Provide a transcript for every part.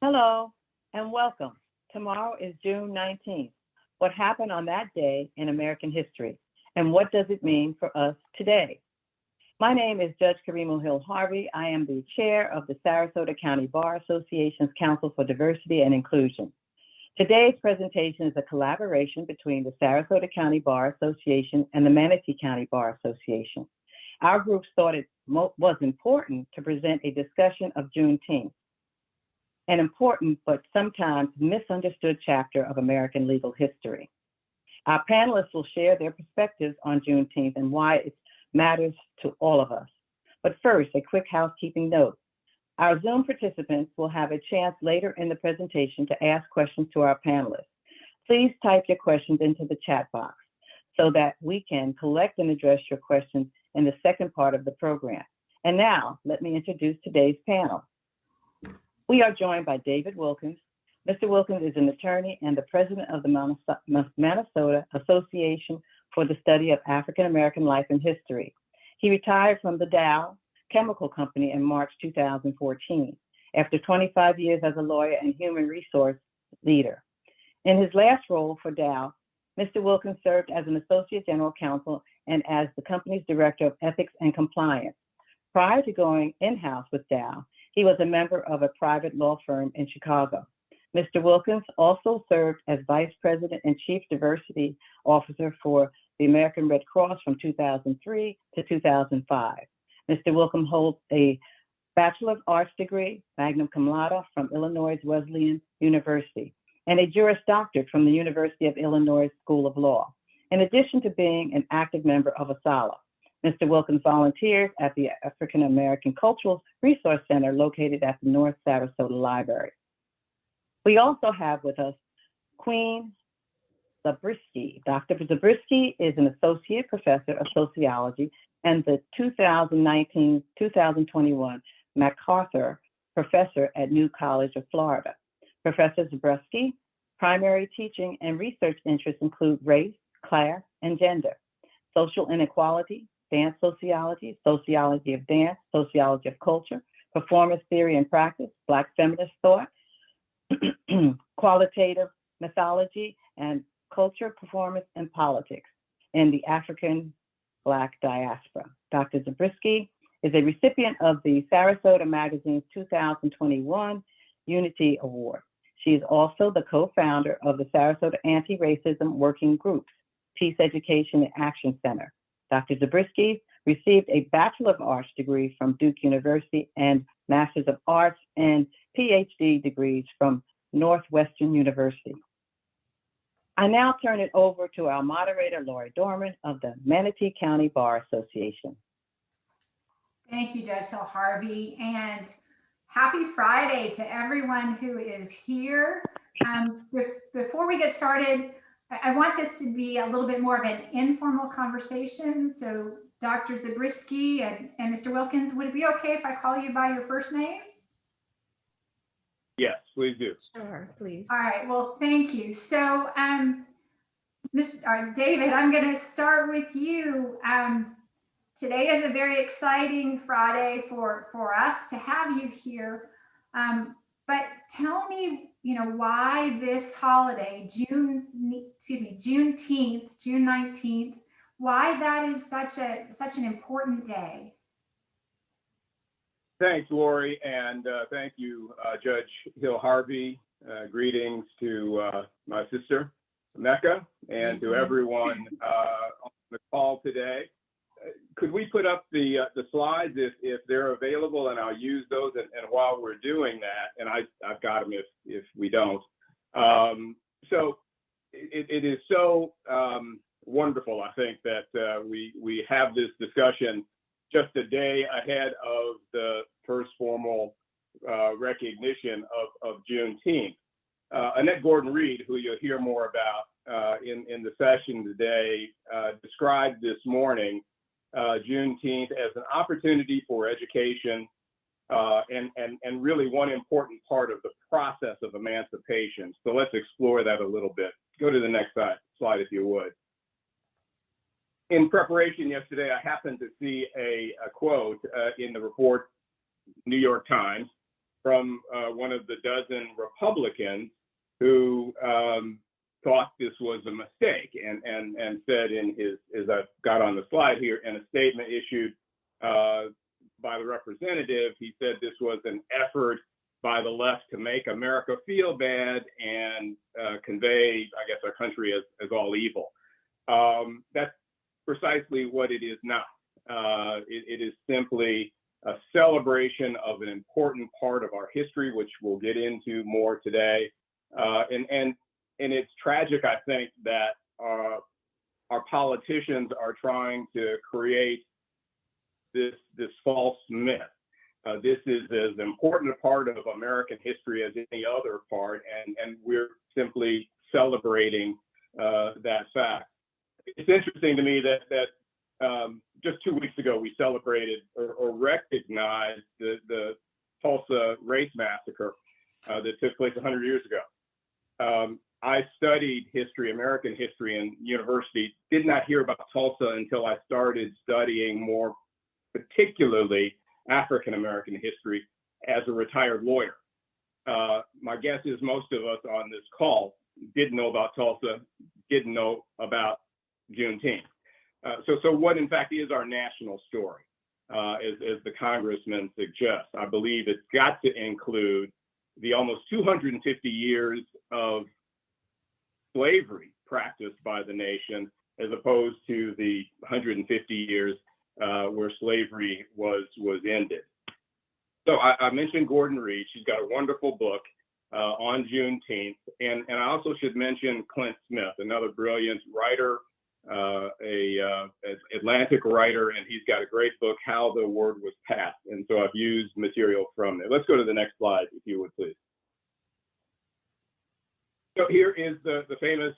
Hello and welcome. Tomorrow is June 19th. What happened on that day in American history, and what does it mean for us today? My name is Judge Karimo Hill Harvey. I am the chair of the Sarasota County Bar Association's Council for Diversity and Inclusion. Today's presentation is a collaboration between the Sarasota County Bar Association and the Manatee County Bar Association. Our groups thought it was important to present a discussion of Juneteenth, an important but sometimes misunderstood chapter of American legal history. Our panelists will share their perspectives on Juneteenth and why it matters to all of us. But first, a quick housekeeping note. Our Zoom participants will have a chance later in the presentation to ask questions to our panelists. Please type your questions into the chat box so that we can collect and address your questions in the second part of the program. And now, let me introduce today's panel. We are joined by David Wilkins. Mr. Wilkins is an attorney and the president of the Minnesota Association for the Study of African American Life and History. He retired from the Dow Chemical Company in March 2014 after 25 years as a lawyer and human resource leader. In his last role for Dow, Mr. Wilkins served as an associate general counsel and as the company's director of ethics and compliance. Prior to going in-house with Dow, he was a member of a private law firm in Chicago. Mr. Wilkins also served as vice president and chief diversity officer for the American Red Cross from 2003 to 2005. Mr. Wilkins holds a Bachelor of Arts degree, magna cum laude, from Illinois Wesleyan University, and a Juris Doctorate from the University of Illinois School of Law, in addition to being an active member of ASALA. Mr. Wilkins volunteers at the African American Cultural Resource Center located at the North Sarasota Library. We also have with us Queen Zabriskie. Dr. Zabriskie is an associate professor of sociology and the 2019-2021 MacArthur Professor at New College of Florida. Professor Zabriskie primary teaching and research interests include race, class, and gender, social inequality, dance sociology, sociology of dance, sociology of culture, performance theory and practice, Black feminist thought, qualitative mythology, and culture, performance, and politics in the African Black diaspora. Dr. Zabriskie is a recipient of the Sarasota Magazine's 2021 Unity Award. She is also the co-founder of the Sarasota Anti-Racism Working Group's Peace Education and Action Center. Dr. Zabriskie received a Bachelor of Arts degree from Duke University and Masters of Arts and PhD degrees from Northwestern University. I now turn it over to our moderator, Lori Dorman of the Manatee County Bar Association. Thank you, Judge Hill Harvey, and happy Friday to everyone who is here. Before we get started, I want this to be a little bit more of an informal conversation. So Dr. Zabriskie and Mr. Wilkins, would it be okay if I call you by your first names? Yes, please do. Sure, please. All right, well, thank you. So David, I'm gonna start with you. Today is a very exciting Friday for us to have you here. But tell me, why this holiday, Juneteenth, June 19th, why that is such an important day. Thanks, Lori, and thank you, Judge Hill Harvey. Greetings to my sister, Mecca, and to everyone on the call today. Could we put up the slides if they're available, and I'll use those. And while we're doing that, and I've got them if we don't. So it is so wonderful, I think, that we have this discussion just a day ahead of the first formal recognition of Juneteenth. Annette Gordon-Reed, who you'll hear more about in the session today, described this morning Juneteenth as an opportunity for education and really one important part of the process of emancipation. So let's explore that a little bit. Go to the next slide if you would. In preparation yesterday, I happened to see a quote in the report, New York Times, from one of the dozen Republicans who thought this was a mistake and said in his, as I've got on the slide here, in a statement issued by the representative, he said this was an effort by the left to make America feel bad and convey, I guess, our country as all evil. That's precisely what it is not. It is simply a celebration of an important part of our history, which we'll get into more today. And it's tragic, I think, that our politicians are trying to create this false myth. This is as important a part of American history as any other part, and we're simply celebrating that fact. It's interesting to me that just 2 weeks ago we celebrated or recognized the Tulsa race massacre that took place 100 years ago. I studied history, American history in university, did not hear about Tulsa until I started studying more particularly African-American history as a retired lawyer. My guess is most of us on this call didn't know about Tulsa, didn't know about Juneteenth. So what in fact is our national story, as the congressman suggests? I believe it's got to include the almost 250 years of slavery practiced by the nation, as opposed to the 150 years where slavery was ended. So I mentioned Gordon Reed. She's got a wonderful book on Juneteenth. And I also should mention Clint Smith, another brilliant writer, an Atlantic writer, and he's got a great book, How the Word Was Passed. And so I've used material from there. Let's go to the next slide, if you would, please. So here is the famous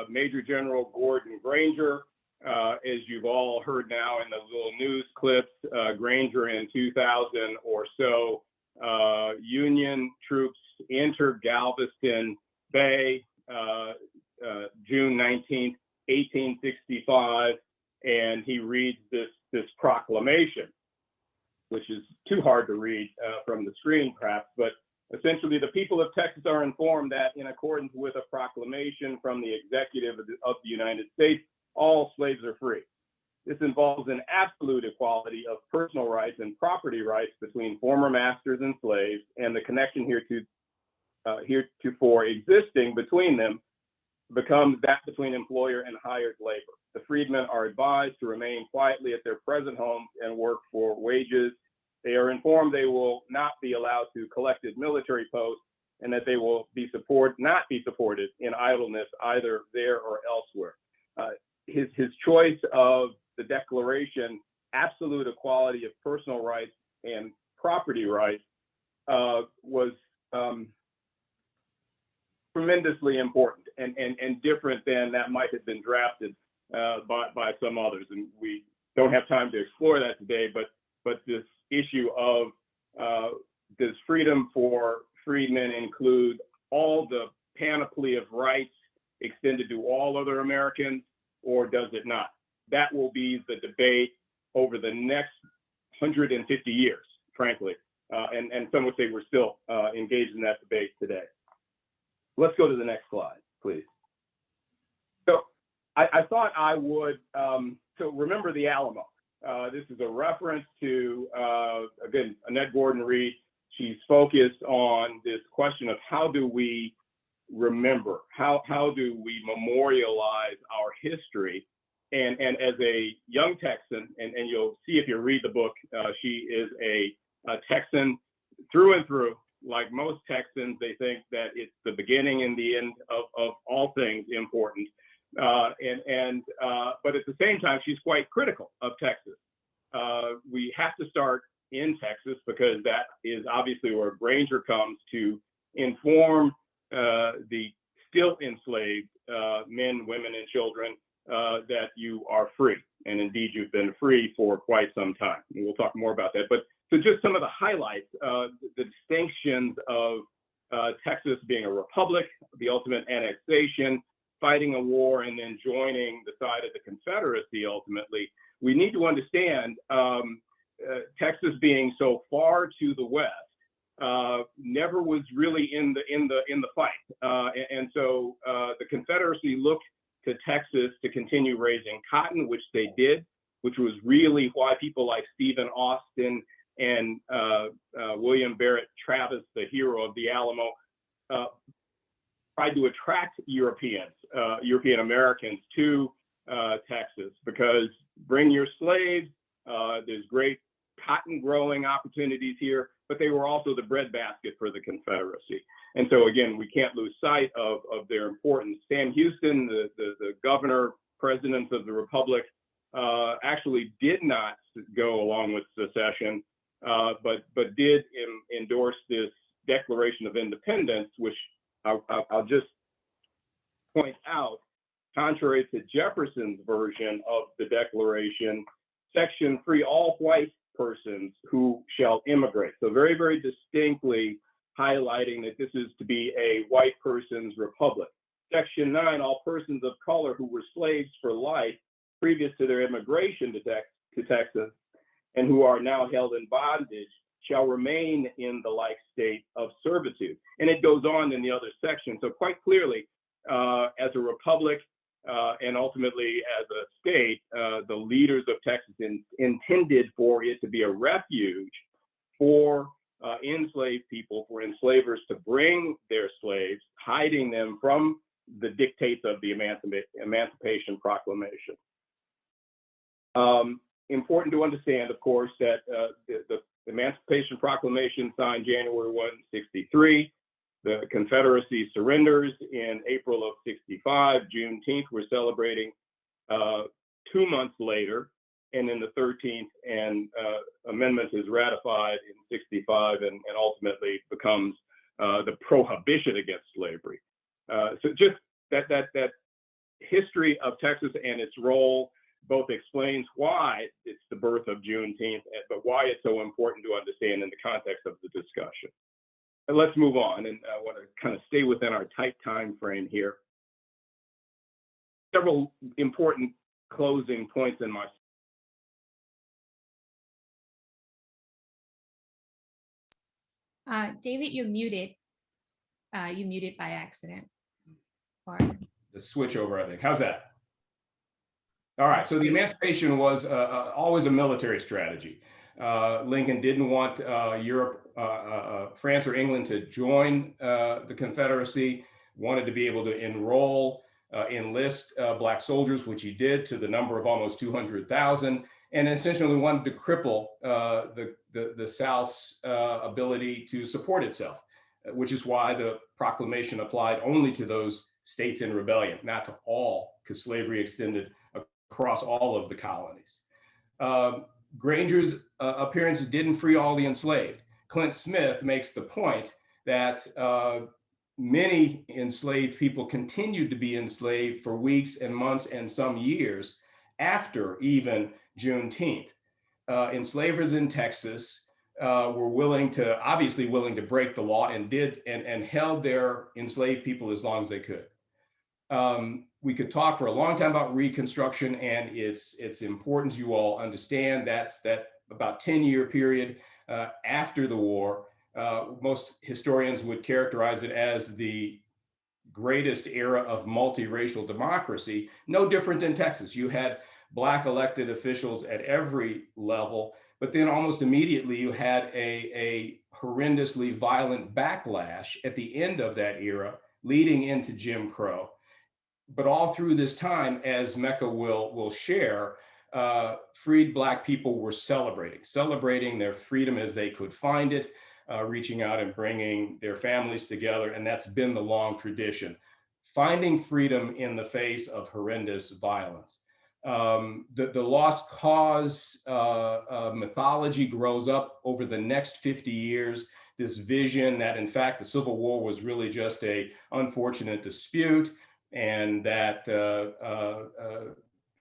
Major General Gordon Granger. As you've all heard now in those little news clips, Granger in 2000 or so, Union troops entered Galveston Bay, June 19th, 1865, and he reads this proclamation, which is too hard to read from the screen perhaps, but essentially the people of Texas are informed that in accordance with a proclamation from the executive of the United States, all slaves are free. This involves an absolute equality of personal rights and property rights between former masters and slaves, and the connection heretofore existing between them becomes that between employer and hired labor. The freedmen are advised to remain quietly at their present homes and work for wages. They are informed they will not be allowed to collected military posts, and that they will not be supported in idleness either there or elsewhere. His choice of the Declaration, absolute equality of personal rights and property rights, was tremendously important and different than that might have been drafted by some others. And we don't have time to explore that today, but this issue of does freedom for freedmen include all the panoply of rights extended to all other Americans, or does it not? That will be the debate over the next 150 years, frankly. And some would say we're still engaged in that debate today. Let's go to the next slide, please. So I thought I would, so remember the Alamo. This is a reference to, again, Annette Gordon Reed. She's focused on this question of how do we remember, how do we memorialize our history? And as a young Texan, and you'll see if you read the book, she is a Texan through and through. Like most Texans, they think that it's the beginning and the end of all things important. But at the same time, she's quite critical of Texas. We have to start in Texas because that is obviously where Granger comes to inform the still enslaved men, women, and children that you are free. And indeed, you've been free for quite some time. And we'll talk more about that. But so just some of the highlights, the distinctions of Texas being a republic, the ultimate annexation, fighting a war, and then joining the side of the Confederacy ultimately. We need to understand Texas being so far to the west never was really in the fight. And so the Confederacy looked to Texas to continue raising cotton, which they did, which was really why people like Stephen Austin and William Barrett Travis, the hero of the Alamo, tried to attract European Americans to Texas, because bring your slaves, there's great cotton growing opportunities here, but they were also the breadbasket for the Confederacy. And so again, we can't lose sight of their importance. Sam Houston, the governor, president of the Republic, actually did not go along with secession, but did endorse this Declaration of Independence, which I'll just point out, contrary to Jefferson's version of the Declaration, section 3, all white persons who shall immigrate. So very, very distinctly highlighting that this is to be a white person's republic. Section 9, all persons of color who were slaves for life previous to their immigration to Texas and who are now held in bondage shall remain in the like state of servitude. And it goes on in the other section. So quite clearly, as a republic and ultimately as a state, the leaders of Texas intended for it to be a refuge for enslaved people, for enslavers to bring their slaves, hiding them from the dictates of the Emancipation Proclamation. Important to understand, of course, that the Emancipation Proclamation signed January 1, 1963. The Confederacy surrenders in April of 1965. Juneteenth we're celebrating 2 months later, and then the 13th Amendment is ratified in 1965 and ultimately becomes the prohibition against slavery. So just that history of Texas and its role both explains why it's the birth of Juneteenth, but why it's so important to understand in the context of the discussion. And let's move on, and I want to kind of stay within our tight time frame here. Several important closing points in my David, you're muted. You muted by accident. Or the switch over, I think. How's that? All right, so the emancipation was always a military strategy. Lincoln didn't want France or England to join the Confederacy, wanted to be able to enlist Black soldiers, which he did to the number of almost 200,000, and essentially wanted to cripple the South's ability to support itself, which is why the proclamation applied only to those states in rebellion, not to all, because slavery extended across all of the colonies. Granger's appearance didn't free all the enslaved. Clint Smith makes the point that many enslaved people continued to be enslaved for weeks and months and some years after even Juneteenth. Enslavers in Texas were obviously willing to break the law and held their enslaved people as long as they could. We could talk for a long time about Reconstruction and its importance. You all understand that about 10-year period after the war. Most historians would characterize it as the greatest era of multiracial democracy, no different than Texas. You had Black elected officials at every level, but then almost immediately you had a horrendously violent backlash at the end of that era, leading into Jim Crow. But all through this time, as Mecca will share, freed Black people were celebrating their freedom as they could find it, reaching out and bringing their families together. And that's been the long tradition, finding freedom in the face of horrendous violence. The lost cause mythology grows up over the next 50 years. This vision that, in fact, the Civil War was really just an unfortunate dispute, and that,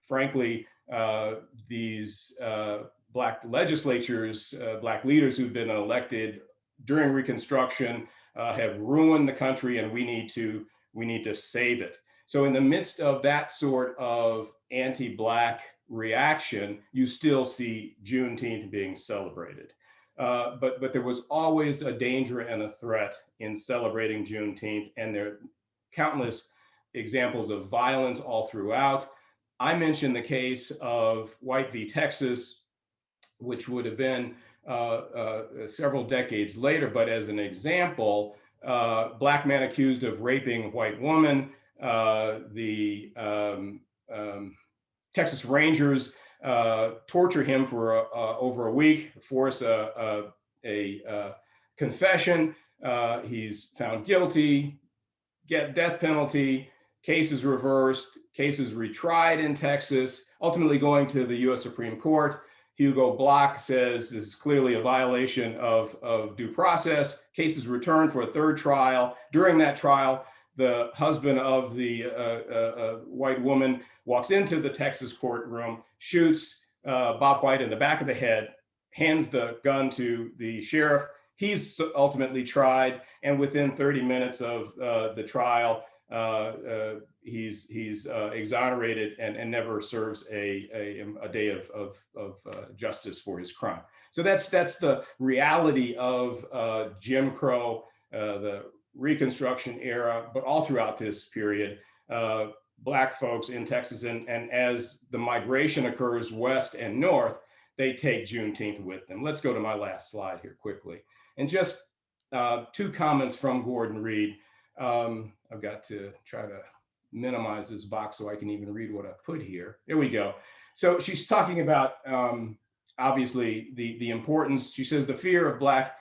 frankly, these Black legislatures, Black leaders who've been elected during Reconstruction have ruined the country, and we need to save it. So in the midst of that sort of anti-Black reaction, you still see Juneteenth being celebrated. But there was always a danger and a threat in celebrating Juneteenth, and there are countless examples of violence all throughout. I mentioned the case of White v. Texas, which would have been several decades later, but as an example, Black man accused of raping white woman, the Texas Rangers torture him for over a week, force a confession. He's found guilty, get death penalty, case is reversed, case is retried in Texas, ultimately going to the US Supreme Court. Hugo Block says this is clearly a violation of due process. Case is returned for a third trial. During that trial, the husband of the white woman walks into the Texas courtroom, shoots Bob White in the back of the head, hands the gun to the sheriff. He's ultimately tried, and within 30 minutes of the trial, he's exonerated and never serves a day of justice for his crime. So that's the reality of Jim Crow, the Reconstruction era, but all throughout this period, Black folks in Texas, and as the migration occurs west and north, they take Juneteenth with them. Let's go to my last slide here quickly. And just two comments from Gordon Reed. I've got to try to minimize this box so I can even read what I've put here. There we go. So she's talking about, obviously, the importance. She says the fear of Black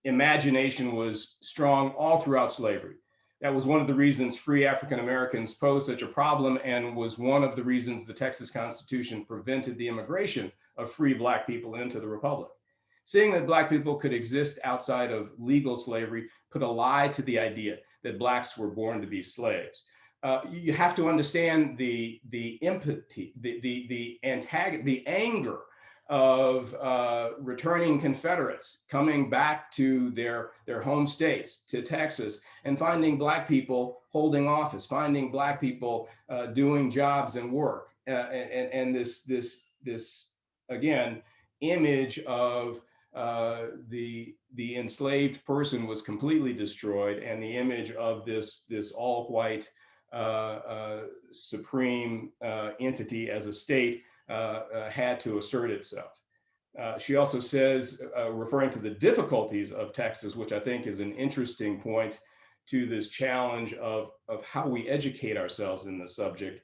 imagination was strong all throughout slavery. That was one of the reasons free African Americans posed such a problem, and was one of the reasons the Texas Constitution prevented the immigration of free Black people into the Republic. Seeing that Black people could exist outside of legal slavery put a lie to the idea that Blacks were born to be slaves. You have to understand the empathy, the anger of returning Confederates coming back to their home states, to Texas, and finding Black people holding office, finding Black people doing jobs and work, and this again image of the enslaved person was completely destroyed, and the image of this all-white supreme entity as a state had to assert itself. She also says, referring to the difficulties of Texas, which I think is an interesting point to this challenge of how we educate ourselves in the subject.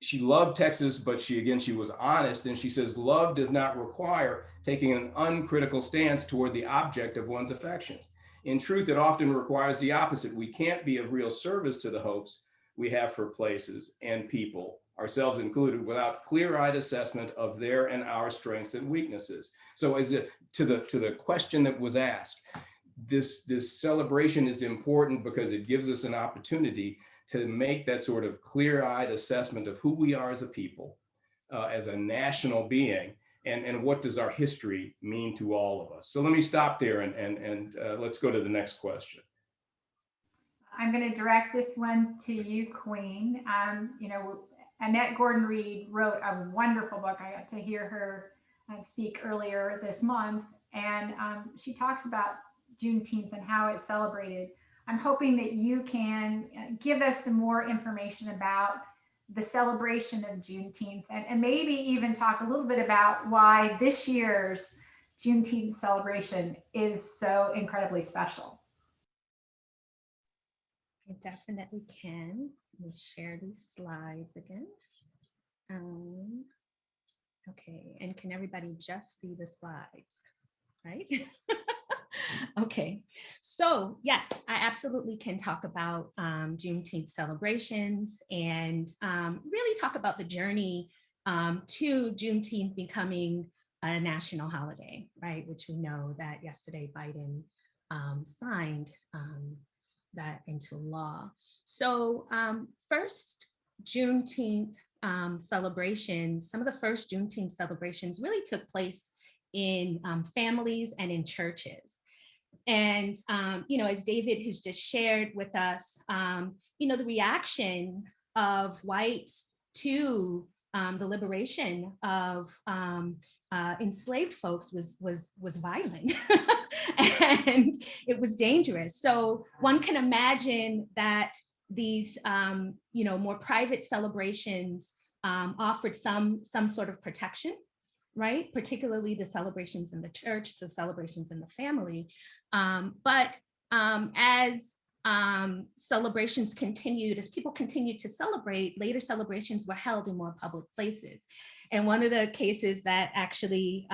She loved Texas, but she was honest, and she says, love does not require taking an uncritical stance toward the object of one's affections. In truth, it often requires the opposite. We can't be of real service to the hopes we have for places and people, ourselves included, without clear-eyed assessment of their and our strengths and weaknesses. So as to the question that was asked, this celebration is important because it gives us an opportunity to make that sort of clear-eyed assessment of who we are as a people, as a national being, and what does our history mean to all of us. So let me stop there and let's go to the next question. I'm going to direct this one to you, Queen. Annette Gordon Reed wrote a wonderful book. I got to hear her speak earlier this month, and she talks about Juneteenth and how it's celebrated. I'm hoping that you can give us some more information about the celebration of Juneteenth, and maybe even talk a little bit about why this year's Juneteenth celebration is so incredibly special. I definitely can. Let me share these slides again. Okay, and can everybody just see the slides, right? Okay, so yes, I absolutely can talk about Juneteenth celebrations and really talk about the journey to Juneteenth becoming a national holiday, right? Which we know that yesterday Biden signed that into law. So first Juneteenth celebrations, some of the first Juneteenth celebrations really took place in families and in churches. And, as David has just shared with us, the reaction of whites to the liberation of enslaved folks was violent and it was dangerous. So one can imagine that these more private celebrations offered some sort of protection, right? Particularly the celebrations in the church, so celebrations in the family. But as celebrations continued, as people continued to celebrate, later celebrations were held in more public places. And one of the cases that actually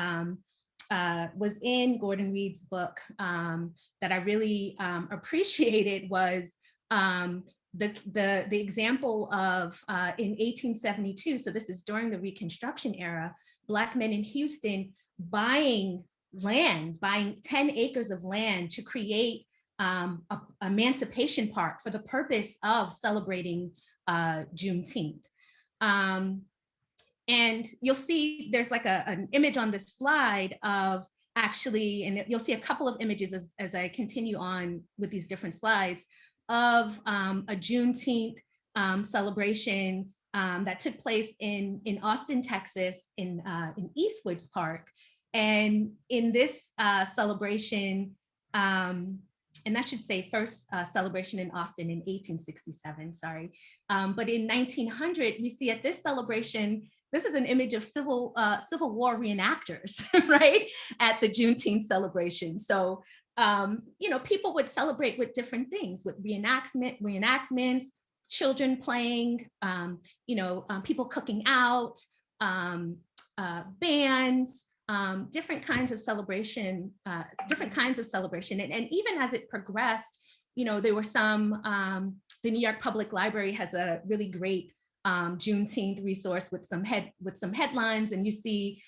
was in Gordon Reed's book that I really appreciated was the example of in 1872, so this is during the Reconstruction era, Black men in Houston buying 10 acres of land to create a Emancipation Park for the purpose of celebrating Juneteenth. And you'll see there's like an image on this slide of actually, and you'll see a couple of images as I continue on with these different slides of a Juneteenth celebration that took place in Austin, Texas, in Eastwoods Park. And in this celebration, and I should say first celebration in Austin in 1867, sorry. But in 1900, we see at this celebration, this is an image of Civil War reenactors, right? At the Juneteenth celebration. So, people would celebrate with different things, with reenactments, children playing, people cooking out, bands, different kinds of celebration, And even as it progressed, there were some, the New York Public Library has a really great Juneteenth resource with some headlines, and you see,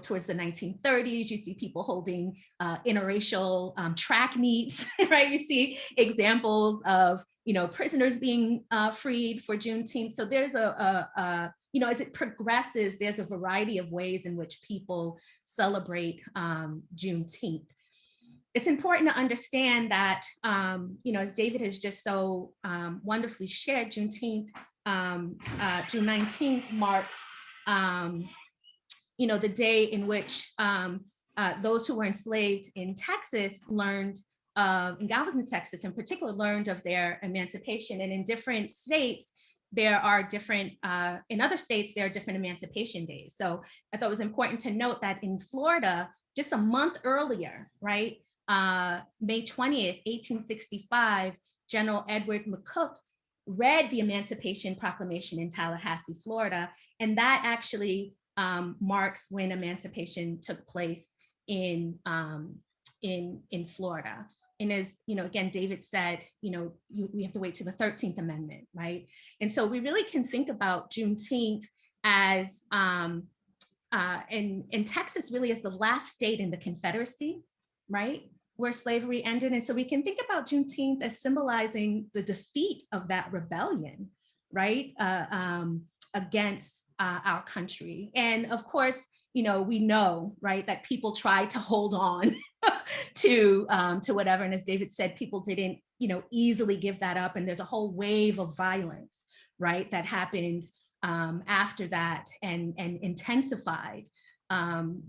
towards the 1930s, you see people holding interracial track meets, right? You see examples of, prisoners being freed for Juneteenth. So there's as it progresses, there's a variety of ways in which people celebrate Juneteenth. It's important to understand that, as David has just so wonderfully shared, Juneteenth, June 19th marks, the day in which those who were enslaved in Texas learned, in Galveston, Texas in particular, learned of their emancipation. And in different states, there are different, in other states, there are different emancipation days. So I thought it was important to note that in Florida, just a month earlier, right, May 20th, 1865, General Edward McCook read the Emancipation Proclamation in Tallahassee, Florida, and that actually marks when emancipation took place in Florida. And as again, David said, we have to wait to the 13th Amendment, right? And so we really can think about Juneteenth as, and Texas really as the last state in the Confederacy, right, where slavery ended. And so we can think about Juneteenth as symbolizing the defeat of that rebellion, right, against our country. And of course, we know, right, that people tried to hold on to whatever. And as David said, people didn't, easily give that up. And there's a whole wave of violence, right, that happened after that and intensified.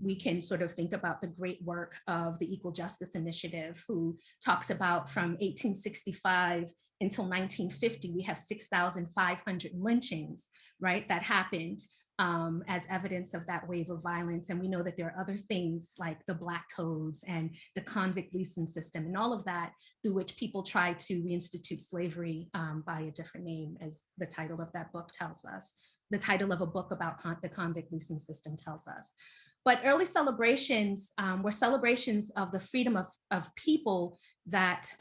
We can sort of think about the great work of the Equal Justice Initiative, who talks about from 1865 until 1950, we have 6,500 lynchings, right, that happened as evidence of that wave of violence. And we know that there are other things like the Black Codes and the convict leasing system and all of that, through which people try to reinstitute slavery by a different name, as the title of that book tells us. The title of a book about the convict leasing system tells us. But early celebrations were celebrations of the freedom of people that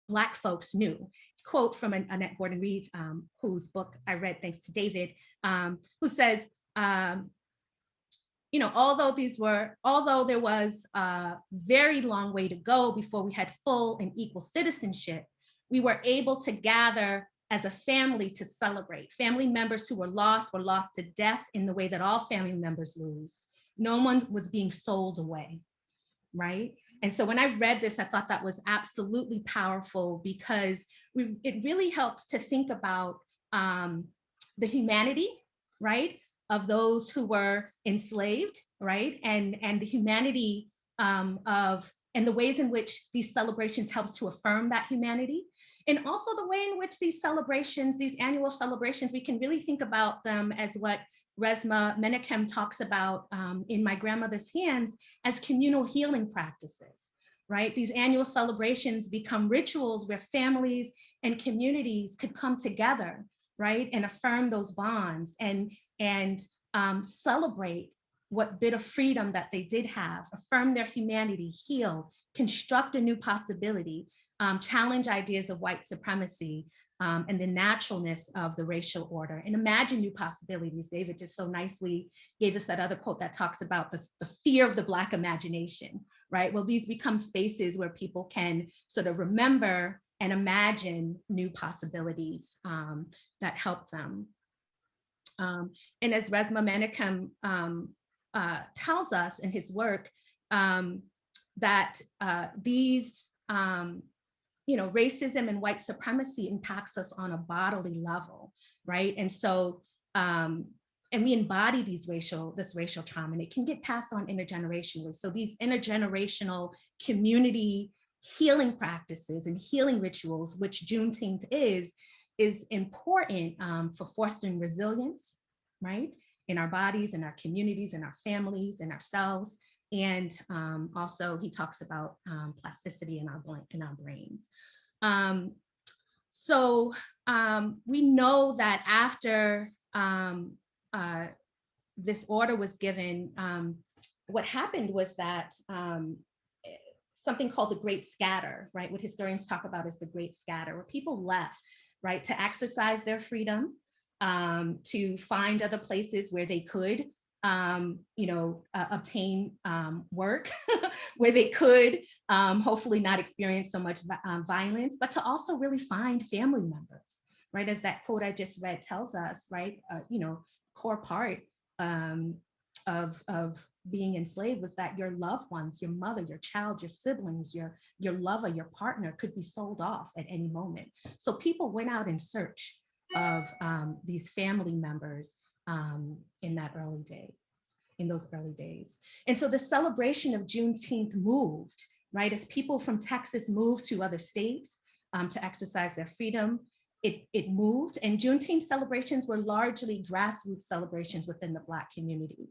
Black folks knew. Quote from Annette Gordon Reed, whose book I read thanks to David, who says, although there was a very long way to go before we had full and equal citizenship, we were able to gather as a family to celebrate. Family members who were lost to death in the way that all family members lose. No one was being sold away, right? And so when I read this, I thought that was absolutely powerful because it really helps to think about the humanity, right, of those who were enslaved, right, and the humanity and the ways in which these celebrations helps to affirm that humanity. And also the way in which these celebrations, these annual celebrations, we can really think about them as what Resmaa Menakem talks about in My Grandmother's Hands as communal healing practices, right? These annual celebrations become rituals where families and communities could come together, right? And affirm those bonds and celebrate what bit of freedom that they did have, affirm their humanity, heal, construct a new possibility, challenge ideas of white supremacy, and the naturalness of the racial order, and imagine new possibilities. David just so nicely gave us that other quote that talks about the fear of the Black imagination, right? Well, these become spaces where people can sort of remember and imagine new possibilities that help them. And as Resmaa Menakem tells us in his work, that these, racism and white supremacy impacts us on a bodily level, right? And so, and we embody this racial trauma, and it can get passed on intergenerationally. So these intergenerational community healing practices and healing rituals, which Juneteenth is important for fostering resilience, right? In our bodies, in our communities, in our families, in ourselves. And also he talks about plasticity in our brains. So we know that after this order was given, what happened was that something called the Great Scatter, right? What historians talk about is the Great Scatter, where people left, right, to exercise their freedom, to find other places where they could, obtain work, where they could hopefully not experience so much violence, but to also really find family members, right? As that quote I just read tells us, right? Core part of being enslaved was that your loved ones, your mother, your child, your siblings, your lover, your partner could be sold off at any moment. So people went out in search of these family members in those early days. And so the celebration of Juneteenth moved, right? As people from Texas moved to other states to exercise their freedom, it moved. And Juneteenth celebrations were largely grassroots celebrations within the Black community.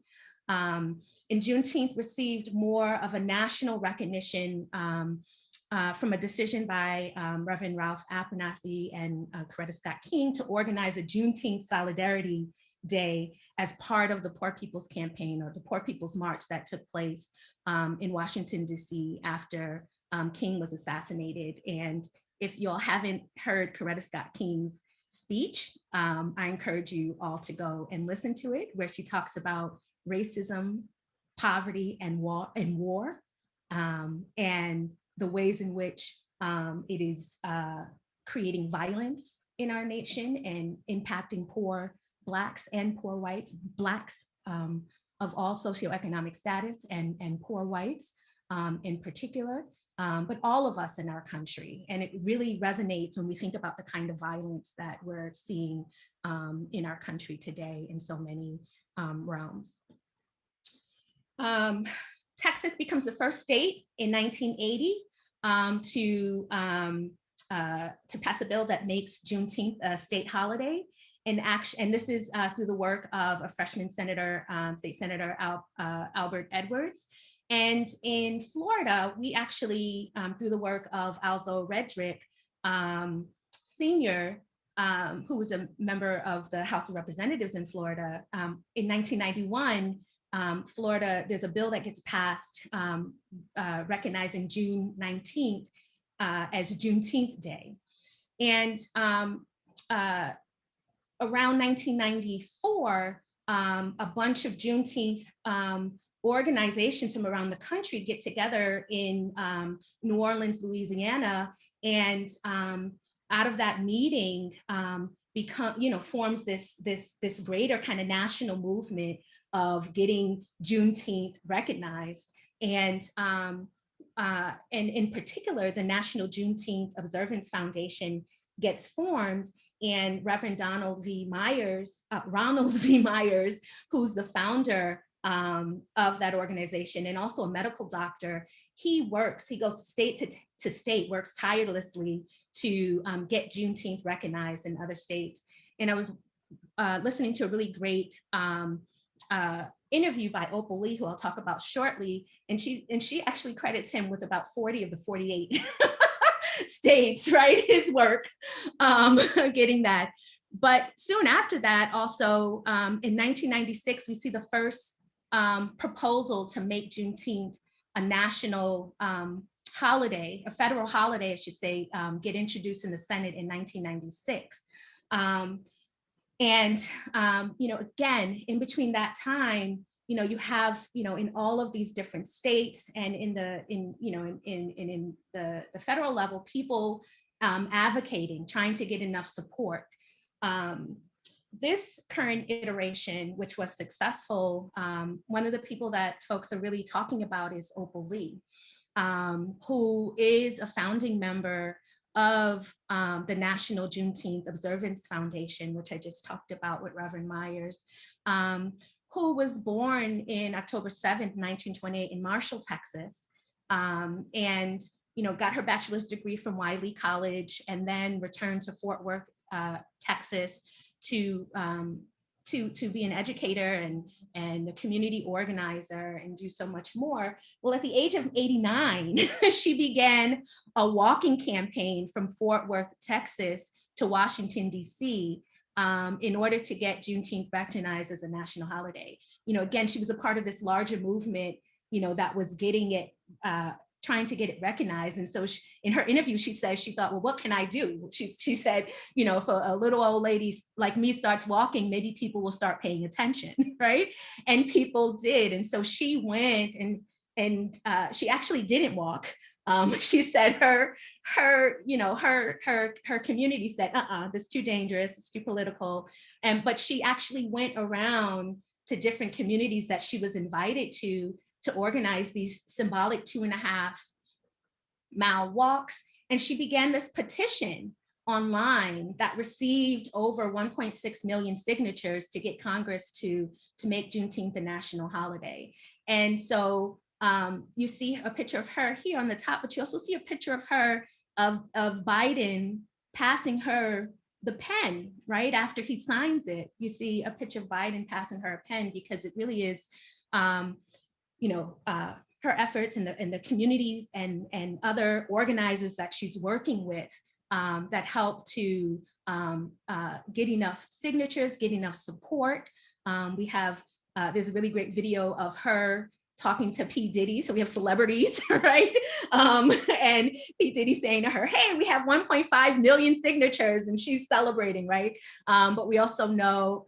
And Juneteenth received more of a national recognition from a decision by Reverend Ralph Abernathy and Coretta Scott King to organize a Juneteenth Solidarity Day as part of the Poor People's Campaign, or the Poor People's March that took place in Washington, D.C. after King was assassinated. And if y'all haven't heard Coretta Scott King's speech, I encourage you all to go and listen to it, where she talks about racism, poverty, and war, and the ways in which it is creating violence in our nation and impacting poor Blacks and poor whites, Blacks of all socioeconomic status and poor whites in particular, but all of us in our country. And it really resonates when we think about the kind of violence that we're seeing in our country today in so many realms. Texas becomes the first state in 1980 to pass a bill that makes Juneteenth a state holiday. And this is through the work of a freshman senator, State Senator Albert Edwards. And in Florida, we actually, through the work of Alzo Redrick, Sr., who was a member of the House of Representatives in Florida, in 1991, Florida, there's a bill that gets passed recognizing June 19th as Juneteenth Day. And around 1994, a bunch of Juneteenth organizations from around the country get together in New Orleans, Louisiana, and out of that meeting forms this greater kind of national movement of getting Juneteenth recognized. And and in particular, the National Juneteenth Observance Foundation gets formed, and Reverend Ronald V. Myers, who's the founder of that organization and also a medical doctor, he goes state to state, works tirelessly to get Juneteenth recognized in other states. And I was listening to a really great interview by Opal Lee, who I'll talk about shortly, and she actually credits him with about 40 of the 48 states, right? His work getting that. But soon after that, also in 1996, we see the first proposal to make Juneteenth a national holiday, a federal holiday, I should say, get introduced in the Senate in 1996. Again, in between that time, you have, in all of these different states and in the federal level, people advocating, trying to get enough support. This current iteration, which was successful, one of the people that folks are really talking about is Opal Lee, who is a founding member of the National Juneteenth Observance Foundation, which I just talked about with Reverend Myers, who was born in October 7th, 1928 in Marshall, Texas, and got her bachelor's degree from Wiley College and then returned to Fort Worth, Texas to be an educator and a community organizer and do so much more. Well, at the age of 89, she began a walking campaign from Fort Worth, Texas to Washington, D.C. In order to get Juneteenth recognized as a national holiday. Again, she was a part of this larger movement, that was getting it, trying to get it recognized. And so in her interview, she says she thought, well, what can I do? She said, if a little old lady like me starts walking, maybe people will start paying attention, right? And people did. And so she went and she actually didn't walk. She said her community said, this is too dangerous, it's too political. But she actually went around to different communities that she was invited to organize these symbolic 2.5-mile walks. And she began this petition online that received over 1.6 million signatures to get Congress to make Juneteenth a national holiday. And so you see a picture of her here on the top, but you also see a picture of her, of Biden passing her the pen right after he signs it. You see a picture of Biden passing her a pen, because it really is, her efforts and the communities and other organizers that she's working with that help to get enough signatures, get enough support. We have, there's a really great video of her talking to P. Diddy. So we have celebrities, right? And P. Diddy saying to her, hey, we have 1.5 million signatures, and she's celebrating, right? But we also know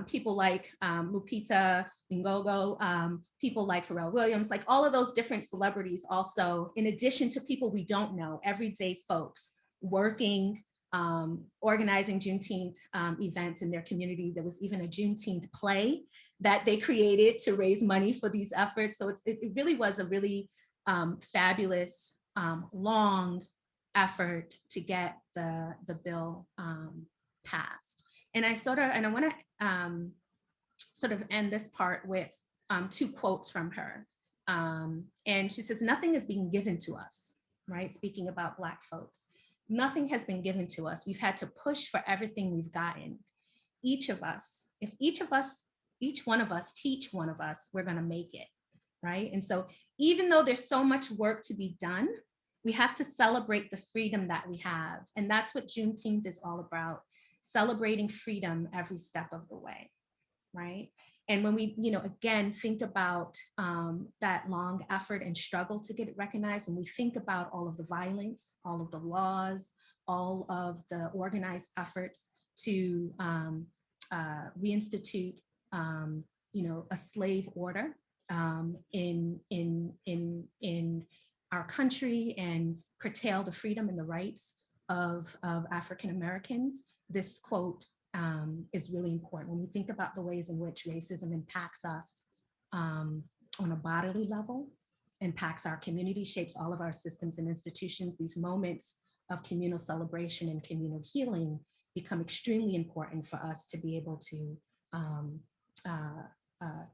people like Lupita Nyong'o, people like Pharrell Williams, like all of those different celebrities also, in addition to people we don't know, everyday folks working, organizing Juneteenth events in their community. There was even a Juneteenth play that they created to raise money for these efforts. So it really was a really fabulous, long effort to get the bill passed. And I want to sort of end this part with two quotes from her. And she says, nothing is being given to us, right? Speaking about Black folks. Nothing has been given to us. We've had to push for everything we've gotten. Each one of us teach one of us, we're going to make it, right? And so even though there's so much work to be done, we have to celebrate the freedom that we have. And that's what Juneteenth is all about, celebrating freedom every step of the way, right? And when we, again, think about that long effort and struggle to get it recognized, when we think about all of the violence, all of the laws, all of the organized efforts to reinstitute, a slave order in our country and curtail the freedom and the rights of African Americans, this quote is really important. When we think about the ways in which racism impacts us, on a bodily level, impacts our community, shapes all of our systems and institutions. These moments of communal celebration and communal healing become extremely important for us to be able to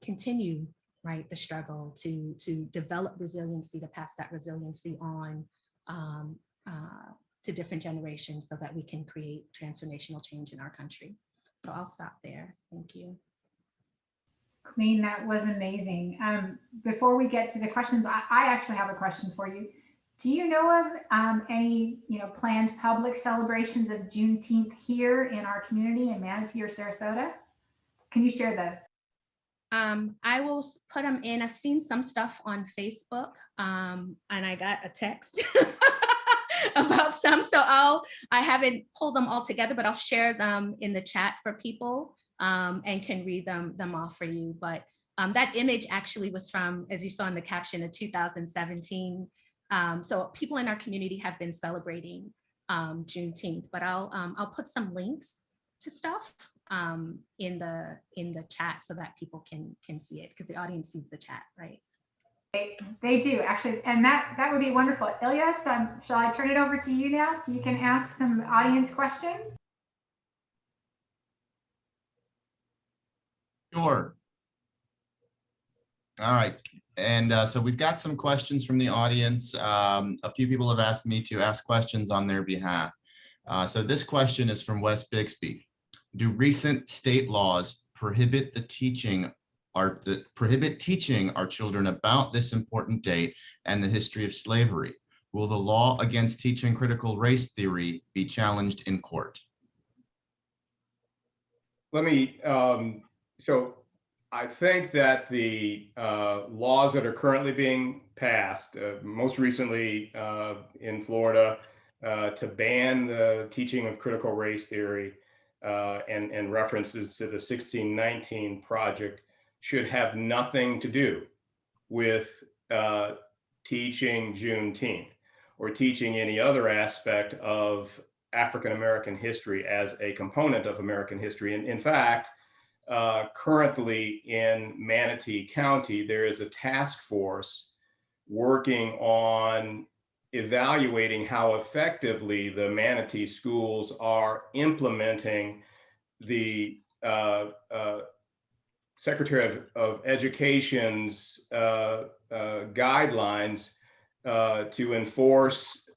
continue, right, the struggle, to develop resiliency, to pass that resiliency on to different generations so that we can create transformational change in our country. So I'll stop there. Thank you. Queen, that was amazing. Before we get to the questions, I actually have a question for you. Do you know of any planned public celebrations of Juneteenth here in our community in Manatee or Sarasota? Can you share those? I will put them in. I've seen some stuff on Facebook, and I got a text about some. So I haven't pulled them all together, but I'll share them in the chat for people and can read them off for you. But that image actually was from, as you saw in the caption, of 2017. So people in our community have been celebrating Juneteenth, but I'll put some links to stuff in the chat so that people can see it, because the audience sees the chat, right? They do actually, and that would be wonderful. Ilyas, shall I turn it over to you now so you can ask some audience questions? Sure. All right. And so we've got some questions from the audience. A few people have asked me to ask questions on their behalf. So this question is from Wes Bixby. Do recent state laws prohibit teaching our children about this important date and the history of slavery? Will the law against teaching critical race theory be challenged in court? Let me, so I think that the laws that are currently being passed, most recently in Florida, to ban the teaching of critical race theory and references to the 1619 Project, should have nothing to do with teaching Juneteenth or teaching any other aspect of African-American history as a component of American history. And in fact, currently in Manatee County, there is a task force working on evaluating how effectively the Manatee schools are implementing the Secretary of Education's guidelines to enforce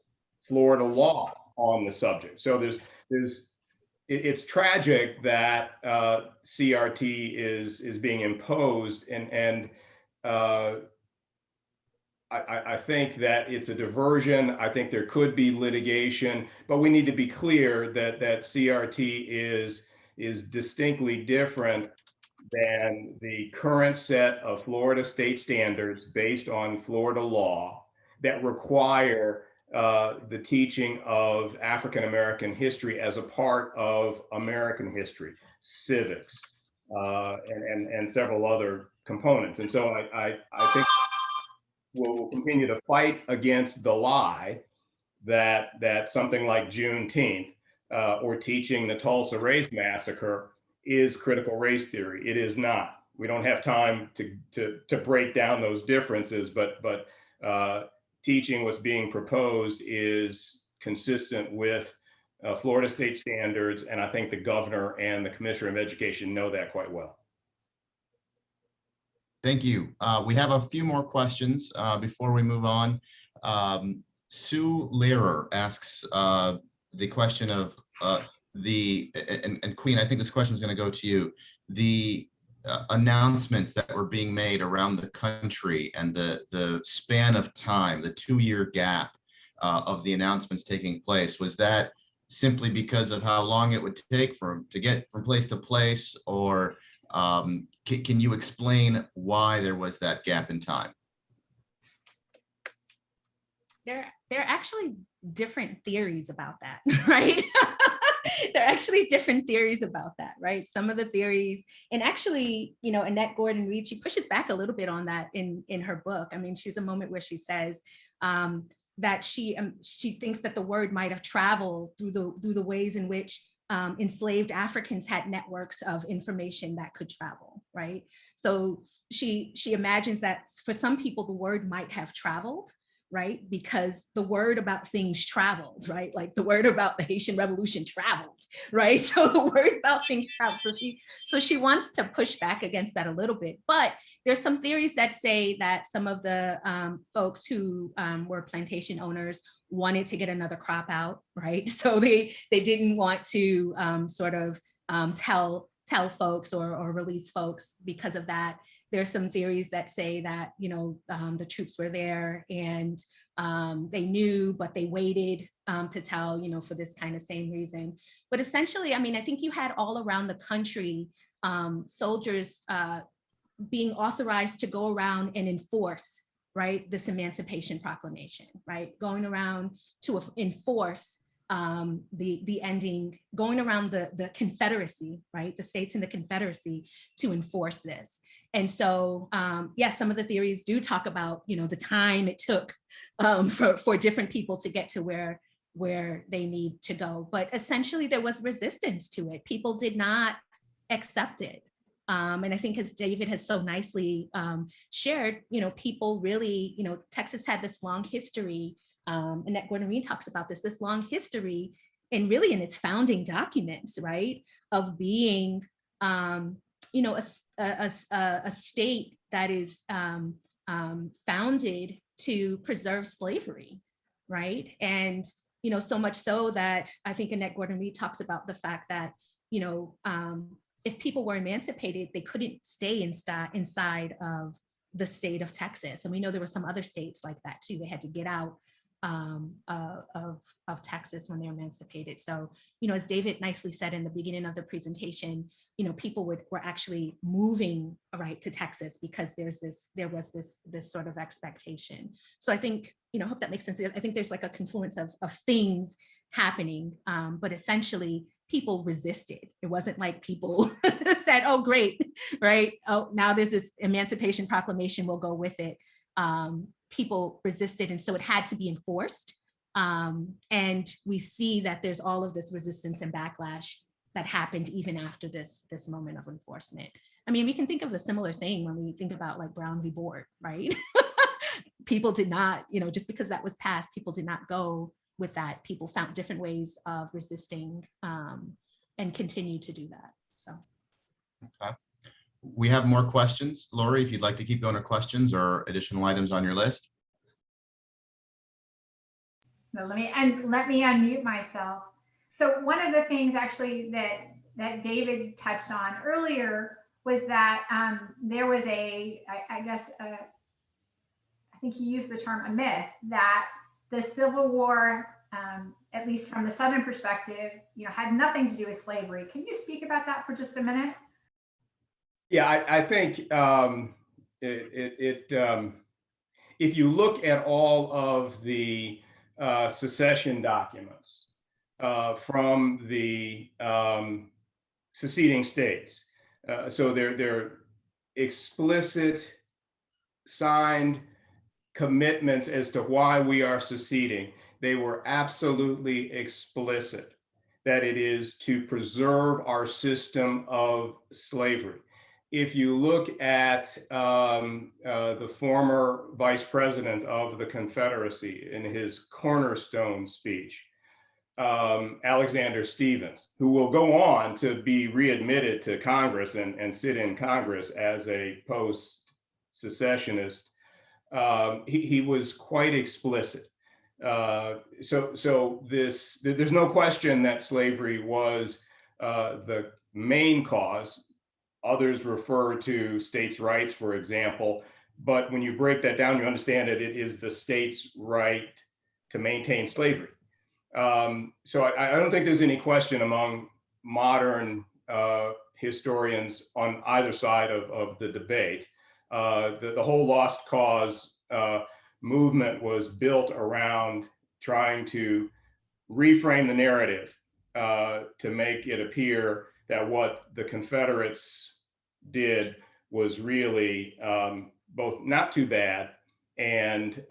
Florida law on the subject. So it's tragic that CRT is being imposed, and I think that it's a diversion. I think there could be litigation, but we need to be clear that CRT is distinctly different than the current set of Florida state standards based on Florida law that require the teaching of African-American history as a part of American history, civics, and several other components. And so I think we'll continue to fight against the lie that something like Juneteenth or teaching the Tulsa Race Massacre is critical race theory. It is not. We don't have time to break down those differences, but teaching what's being proposed is consistent with Florida state standards, and I think the governor and the Commissioner of Education know that quite well. Thank you. We have a few more questions before we move on. Sue Lehrer asks the question of and Queen, I think this question is going to go to you. The announcements that were being made around the country and the span of time, the 2-year gap of the announcements taking place, was that simply because of how long it would take to get from place to place, or can you explain why there was that gap in time? There are actually different theories about that, right? There are actually different theories about that, right? Some of the theories, and actually, Annette Gordon-Reed, she pushes back a little bit on that in her book. I mean, she's a moment where she says that she thinks that the word might have traveled through the ways in which enslaved Africans had networks of information that could travel, right? So she imagines that for some people, the word might have traveled, right? Because the word about things traveled, right? Like the word about the Haitian Revolution traveled, right? So the word about things traveled. So she wants to push back against that a little bit. But there's some theories that say that some of the folks who were plantation owners wanted to get another crop out, right? So they didn't want to sort of tell folks or release folks because of that. There's some theories that say that, you know, the troops were there and they knew, but they waited to tell, you know, for this kind of same reason. But essentially, I mean, I think you had all around the country soldiers being authorized to go around and enforce, right, this Emancipation Proclamation, right, going around to enforce the ending, going around the Confederacy, right, the states in the Confederacy to enforce this. And so, yes, some of the theories do talk about, you know, the time it took for different people to get to where they need to go. But essentially, there was resistance to it. People did not accept it. And I think, as David has so nicely shared, you know, people really, you know, Texas had this long history. Annette Gordon-Reed talks about this long history, and really in its founding documents, right, of being, you know, a state that is founded to preserve slavery, right? And, you know, so much so that I think Annette Gordon-Reed talks about the fact that, you know, if people were emancipated, they couldn't stay inside of the state of Texas. And we know there were some other states like that too. They had to get out of Texas when they were emancipated. So, you know, as David nicely said in the beginning of the presentation, you know, people were actually moving right to Texas because there was this sort of expectation. So I think, you know, I hope that makes sense. I think there's like a confluence of things happening, but essentially people resisted. It wasn't like people said, oh, great, right? Oh, now there's this Emancipation Proclamation, we'll go with it. People resisted, and so it had to be enforced. And we see that there's all of this resistance and backlash that happened even after this moment of enforcement. I mean, we can think of the similar thing when we think about like Brown v. Board, right? People did not, you know, just because that was passed, people did not go with that. People found different ways of resisting and continue to do that. So. Okay. We have more questions. Lori, if you'd like to keep going to questions or additional items on your list. No, let me unmute myself. So one of the things actually that David touched on earlier was that there was I think he used the term a myth that the Civil War, at least from the Southern perspective, you know, had nothing to do with slavery. Can you speak about that for just a minute? Yeah, I think if you look at all of the secession documents from the seceding states, so they're explicit signed commitments as to why we are seceding. They were absolutely explicit that it is to preserve our system of slavery. If you look at the former vice president of the Confederacy in his cornerstone speech, Alexander Stephens, who will go on to be readmitted to Congress and sit in Congress as a post-secessionist, he was quite explicit. So there's no question that slavery was the main cause. Others refer to states' rights, for example, but when you break that down, you understand that it is the state's right to maintain slavery. So I don't think there's any question among modern historians on either side of the debate. The whole lost cause movement was built around trying to reframe the narrative to make it appear that what the Confederates did was really both not too bad and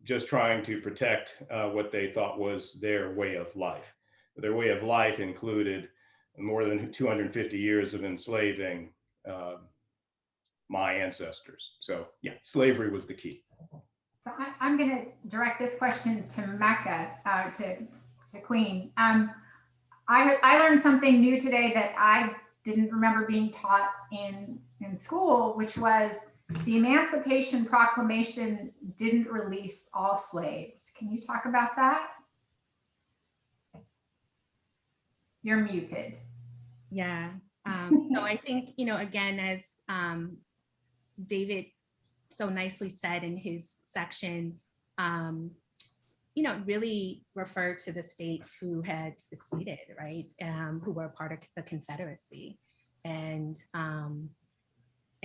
just trying to protect what they thought was their way of life. Their way of life included more than 250 years of enslaving my ancestors. So yeah, slavery was the key. So I'm going to direct this question to Mecca, to Queen. I learned something new today that I didn't remember being taught in school, which was the Emancipation Proclamation didn't release all slaves. Can you talk about that? You're muted. Yeah. So I think, again, as David so nicely said in his section, really referred to the states who had succeeded, right? Who were part of the Confederacy. And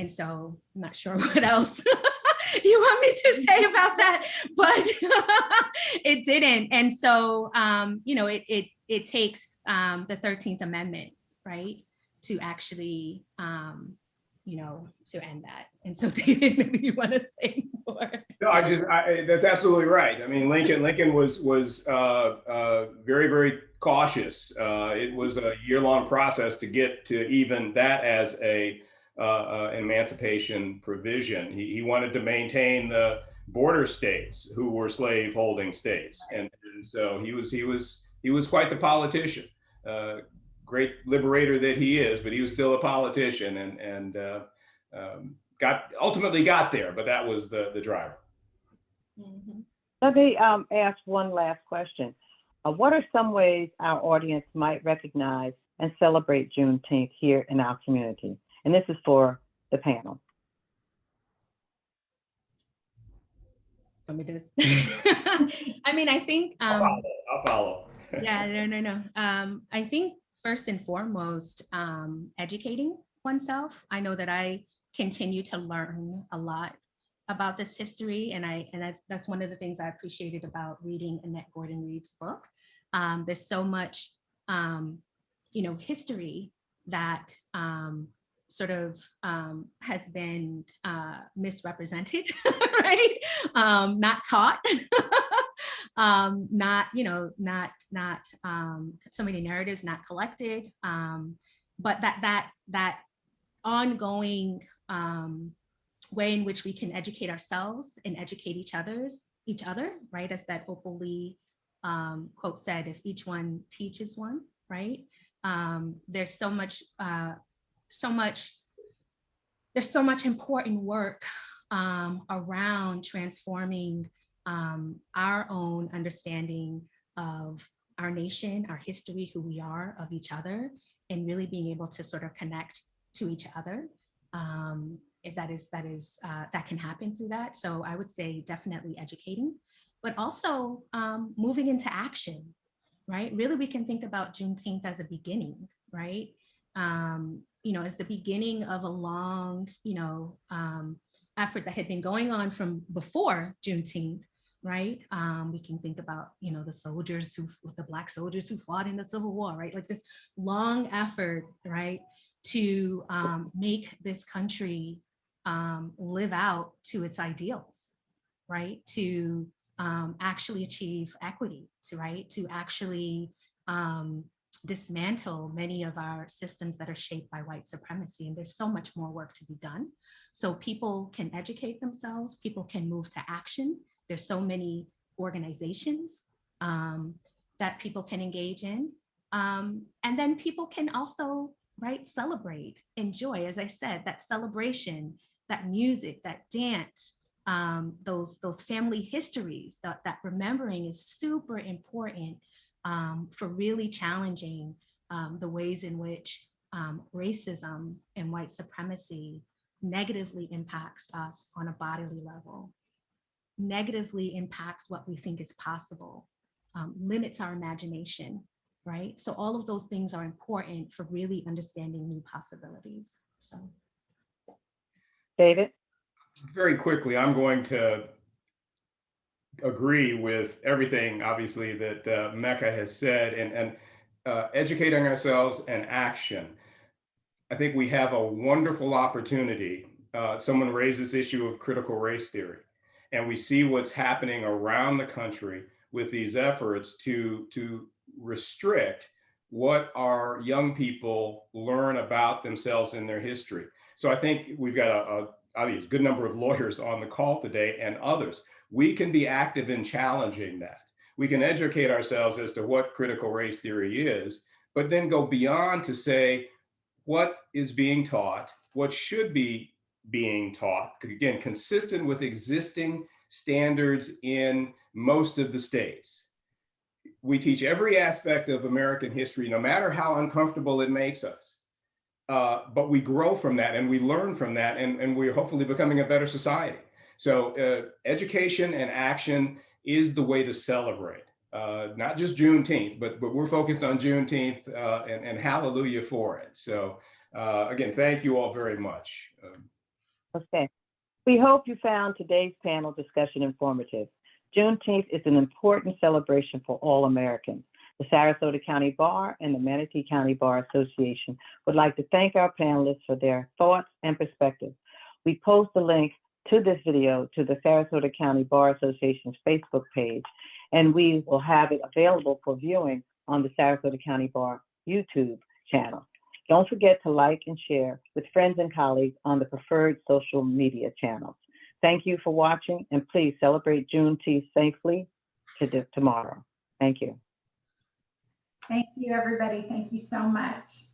so I'm not sure what else you want me to say about that, but it didn't. And so, it takes the 13th Amendment, right, to actually, to end that. And so, David, maybe you want to say more. No, that's absolutely right. I mean, Lincoln was very, very cautious. It was a year-long process to get to even that as an emancipation provision. He wanted to maintain the border states who were slave-holding states, and so he was quite the politician. Great liberator that he is, but he was still a politician, and ultimately got there. But that was the driver. Mm-hmm. Let me ask one last question. What are some ways our audience might recognize and celebrate Juneteenth here in our community? And this is for the panel. Let me just, I mean, I think, I'll follow. Yeah, no. I think first and foremost, educating oneself. I know that I continue to learn a lot about this history, and that's one of the things I appreciated about reading Annette Gordon-Reed's book. There's so much, history that sort of has been misrepresented, right? Not taught. Not so many narratives not collected, but that ongoing way in which we can educate ourselves and educate each other, right? As that Opal Lee quote said, if each one teaches one, right? There's so much important work around transforming our own understanding of our nation, our history, who we are, of each other, and really being able to sort of connect to each other. If that can happen through that. So I would say definitely educating, but also moving into action, right? Really, we can think about Juneteenth as a beginning, right? As the beginning of a long, effort that had been going on from before Juneteenth, right? We can think about, the Black soldiers who fought in the Civil War, right? Like this long effort, right? To make this country live out to its ideals, right? To actually achieve equity, to actually dismantle many of our systems that are shaped by white supremacy. And there's so much more work to be done. So people can educate themselves, people can move to action. There's so many organizations that people can engage in. And then people can also, right, celebrate, enjoy, as I said, that celebration, that music, that dance, those family histories, that remembering is super important for really challenging the ways in which racism and white supremacy negatively impacts us on a bodily level, negatively impacts what we think is possible, limits our imagination, right? So all of those things are important for really understanding new possibilities. So, David? Very quickly, I'm going to agree with everything, obviously, that Mecca has said, and educating ourselves and action. I think we have a wonderful opportunity. Someone raised this issue of critical race theory, and we see what's happening around the country with these efforts to restrict what our young people learn about themselves and their history. So I think we've got obviously a good number of lawyers on the call today and others. We can be active in challenging that. We can educate ourselves as to what critical race theory is, but then go beyond to say what is being taught, what should be being taught, again, consistent with existing standards in most of the states. We teach every aspect of American history, no matter how uncomfortable it makes us. But we grow from that and we learn from that, and we're hopefully becoming a better society. So education and action is the way to celebrate, not just Juneteenth, but we're focused on Juneteenth and hallelujah for it. So again, thank you all very much. Okay. We hope you found today's panel discussion informative. Juneteenth is an important celebration for all Americans. The Sarasota County Bar and the Manatee County Bar Association would like to thank our panelists for their thoughts and perspectives. We post the link to this video to the Sarasota County Bar Association's Facebook page, and we will have it available for viewing on the Sarasota County Bar YouTube channel. Don't forget to like and share with friends and colleagues on the preferred social media channels. Thank you for watching, and please celebrate Juneteenth safely tomorrow. Thank you. Thank you, everybody. Thank you so much.